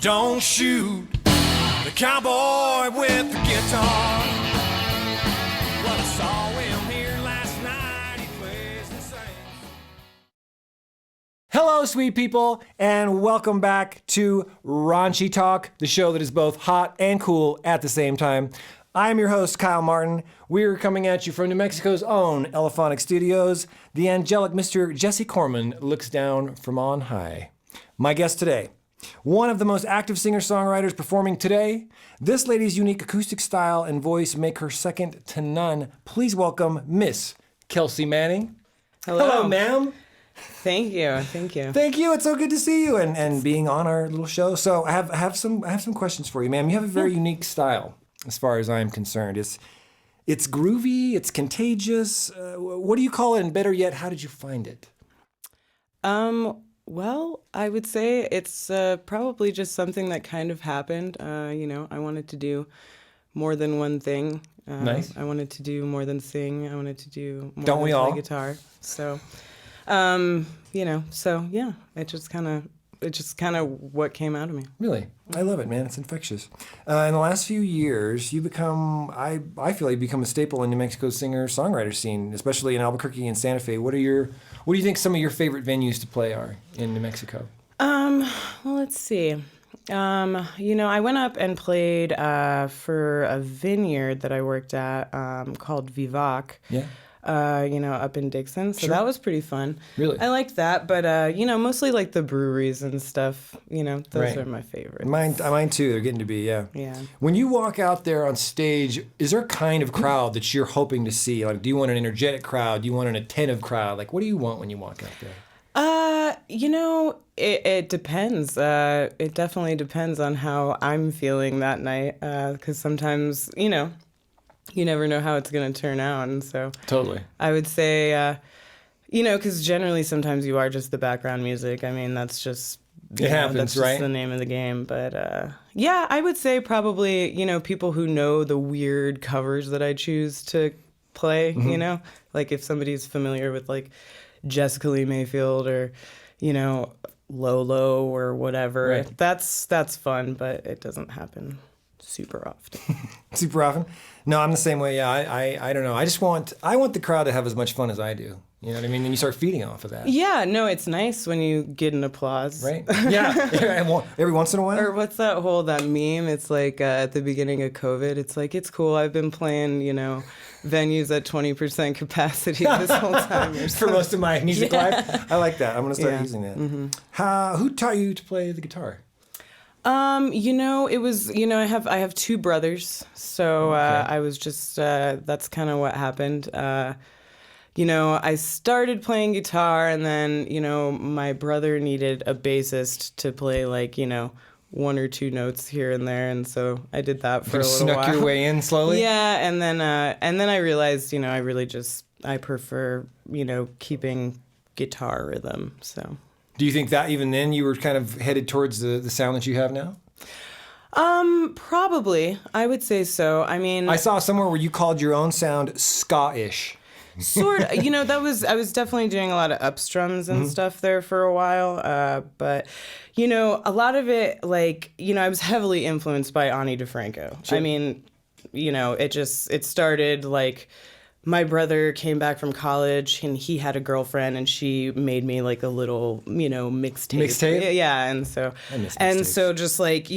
Don't shoot the cowboy with the guitar. Well, I saw him here last night. He plays and sings. Hello, sweet people, and welcome back to Raunchy Talk, the show that is both hot and cool at the same time. I'm your host, Kyle Martin. We're coming at you from New Mexico's own Elephonic Studios. The angelic Mr. Jesse Corman looks down from on high. My guest today, one of the most active singer-songwriters performing today. This lady's unique acoustic style and voice make her second to none. Please welcome Miss Kelsey Manning. Hello, ma'am. Thank you. Thank you. It's so good to see you and being on our little show. So I have some questions for you, ma'am. You have a very unique style, as far as I'm concerned. It's groovy. It's contagious. What do you call it? And better yet, how did you find it? Well, I would say it's probably just something that kind of happened. I wanted to do more than one thing. Nice. I wanted to do more than sing. I wanted to do more Don't than we play all? guitar. So, it just kind of what came out of me. Really? I love it, man. It's infectious. In the last few years, you become, I feel like you've become a staple in New Mexico's singer-songwriter scene, especially in Albuquerque and Santa Fe. What do you think some of your favorite venues to play are in New Mexico? Well, let's see. I went up and played for a vineyard that I worked at called Vivac. Yeah. Up in Dixon. So Sure. That was pretty fun. Really? I liked that, but, mostly like the breweries and stuff, those Right. are my favorites. Mine too. They're getting to be, yeah. Yeah. When you walk out there on stage, is there a kind of crowd that you're hoping to see? Like, do you want an energetic crowd? Do you want an attentive crowd? Like, what do you want when you walk out there? It depends. It definitely depends on how I'm feeling that night. 'Cause sometimes, you never know how it's going to turn out. And so Totally. I would say, because generally sometimes you are just the background music. I mean, that's just... It happens, that's just right? the name of the game. But I would say probably, people who know the weird covers that I choose to play, Mm-hmm. Like if somebody's familiar with like Jessica Lee Mayfield or, Lolo or whatever. Right. That's fun, but it doesn't happen super often. Super often? No, I'm the same way. Yeah, I don't know. I want the crowd to have as much fun as I do. You know what I mean? And you start feeding off of that. Yeah, no, it's nice when you get an applause. Right? Yeah. Every once in a while. Or what's that meme? It's like at the beginning of COVID, it's like, it's cool. I've been playing, venues at 20% capacity this whole time. For most of my music life. I like that. I'm going to start using that. Mm-hmm. Who taught you to play the guitar? It was, I have two brothers. So I was just, that's kind of what happened. I started playing guitar and then, my brother needed a bassist to play like, one or two notes here and there. And so I did that for a little while. Snuck your way in slowly? Yeah. And then I realized, I prefer, keeping guitar rhythm. So. Do you think that even then you were kind of headed towards the sound that you have now? Probably. I would say so. I mean, I saw somewhere where you called your own sound ska-ish. sort of, I was definitely doing a lot of upstrums and stuff there for a while. But, a lot of it, like, I was heavily influenced by Ani DeFranco. Sure. I mean, it started like my brother came back from college and he had a girlfriend and she made me like a little, mixtape. Mixtape? Yeah. And so, I miss mixtapes. just like,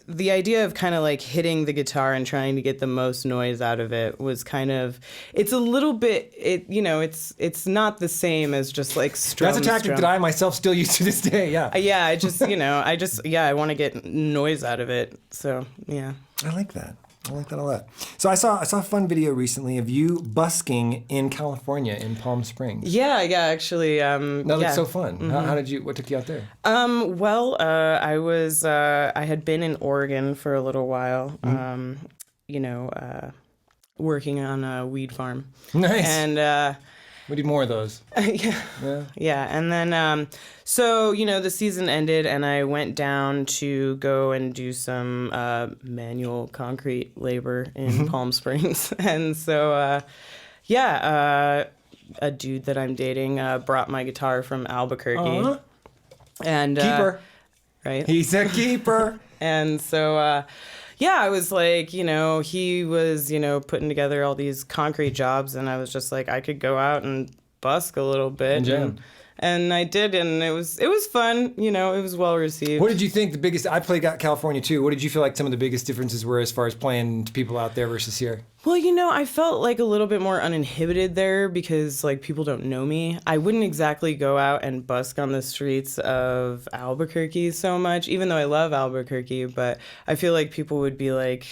the idea of kind of like hitting the guitar and trying to get the most noise out of it was kind of, it's a little bit, it's not the same as just like strum. That's a tactic that I myself still use to this day, yeah. I want to get noise out of it. So, yeah. I like that a lot. So I saw a fun video recently of you busking in California in Palm Springs. Yeah, actually. That looked so fun. Mm-hmm. What took you out there? I had been in Oregon for a little while, working on a weed farm. Nice. And we need more of those. Yeah. And then, the season ended and I went down to go and do some manual concrete labor in Palm Springs. And so, a dude that I'm dating brought my guitar from Albuquerque. Uh-huh. And Keeper. right? He's a keeper. And so, yeah, I was like, he was, putting together all these concrete jobs, and I was just like, I could go out and busk a little bit. And jam. And I did, and it was fun. It was well received. What did you think the biggest? I played California too. What did you feel like some of the biggest differences were as far as playing to people out there versus here? Well, I felt like a little bit more uninhibited there because like people don't know me. I wouldn't exactly go out and busk on the streets of Albuquerque so much, even though I love Albuquerque. But I feel like people would be like,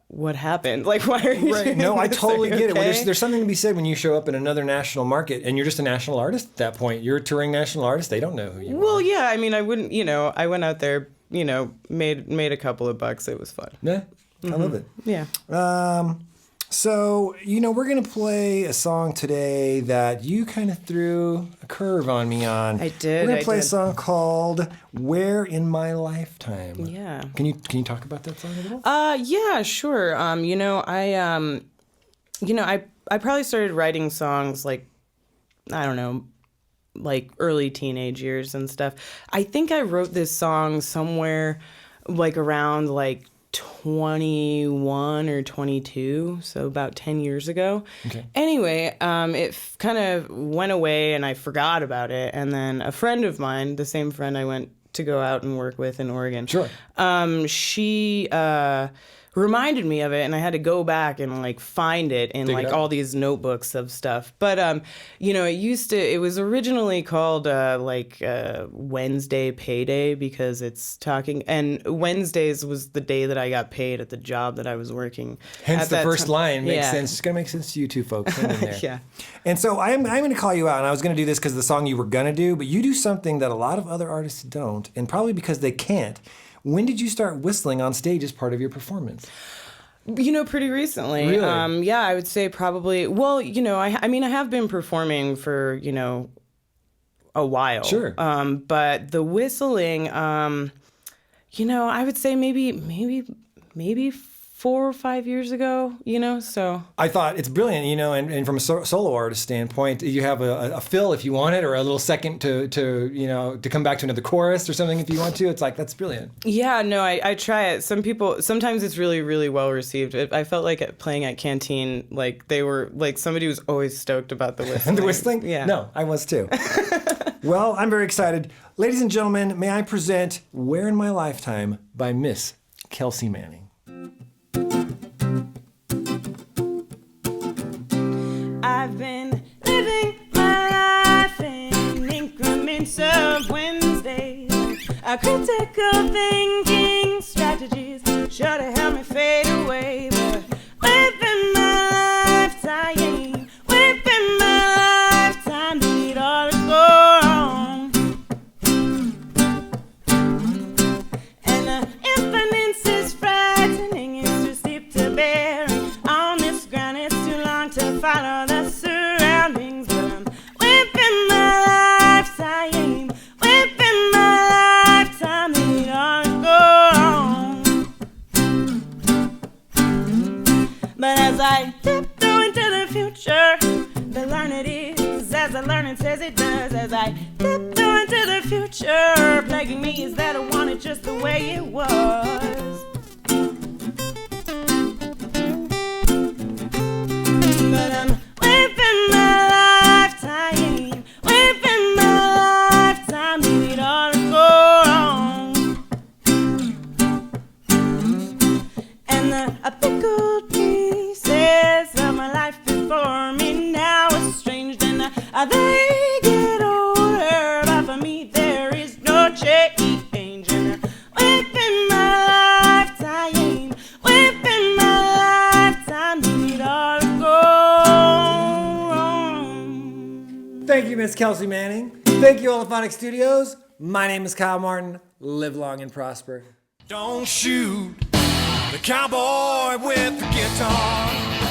what happened? Like, why are you doing No, I this? totally Are you get it. Well, okay? there's something to be said when you show up in another national market and you're just a national artist at that point. You're a touring national artist. They don't know who you are. Well, yeah. I mean, I wouldn't. I went out there. Made a couple of bucks. It was fun. Yeah, I love it. Yeah. So, we're going to play a song today that you kind of threw a curve on me on. I did. We're going to play a song called Where in My Lifetime. Yeah. Can you talk about that song a little? Yeah, sure. I probably started writing songs like, I don't know, like early teenage years and stuff. I think I wrote this song somewhere like around like 21 or 22, so about 10 years ago. Okay. Anyway, it kind of went away and I forgot about it. And then a friend of mine, the same friend I went to go out and work with in Oregon, Sure. she reminded me of it, and I had to go back and like find it in Dig it like up. all these notebooks of stuff. But it was originally called Wednesday Payday because it's talking, and Wednesdays was the day that I got paid at the job that I was working. Hence at the that first time. line makes Yeah. sense. It's going to make sense to you two folks. Hang in there. Yeah. And so I'm going to call you out, and I was going to do this because of the song you were going to do, but you do something that a lot of other artists don't, and probably because they can't. When did you start whistling on stage as part of your performance? Pretty recently. Really? Yeah, I would say probably. Well, I mean, I have been performing for a while. Sure. But the whistling, I would say maybe 4 or 5 years ago. So. I thought it's brilliant, and from a solo artist standpoint, you have a fill if you want it, or a little second to come back to another chorus or something if you want to. It's like, that's brilliant. Yeah, no, I try it. Sometimes it's really, really well received. I felt like playing at Canteen, like they were, like somebody was always stoked about the whistling. The whistling? Yeah. No, I was too. Well, I'm very excited. Ladies and gentlemen, may I present Where in My Lifetime by Miss Kelsey Manning. I've been living my life in increments of Wednesdays. A critical thinking strategies sure to help me fade away. But living my lifetime, living my lifetime, need all to go wrong. And the infinite is frightening, it's too steep to bear. On this ground, it's too long to follow the surroundings. But I'm living my lifetime, living my lifetime, need all to go wrong. But as I tiptoe into the future, the learned is as the learning says it does. As I tiptoe into the future, plaguing me is that I want it just the way it was. But I'm living my lifetime, living my lifetime, need all to go wrong. And the pickled pieces of my life before me now estranged, and they get older, but for me there is no change. And living my lifetime, living my lifetime, need all to go wrong. Thank you, Miss Kelsey Manning. Thank you, Oliphonic Studios. My name is Kyle Martin. Live long and prosper. Don't shoot the cowboy with the guitar.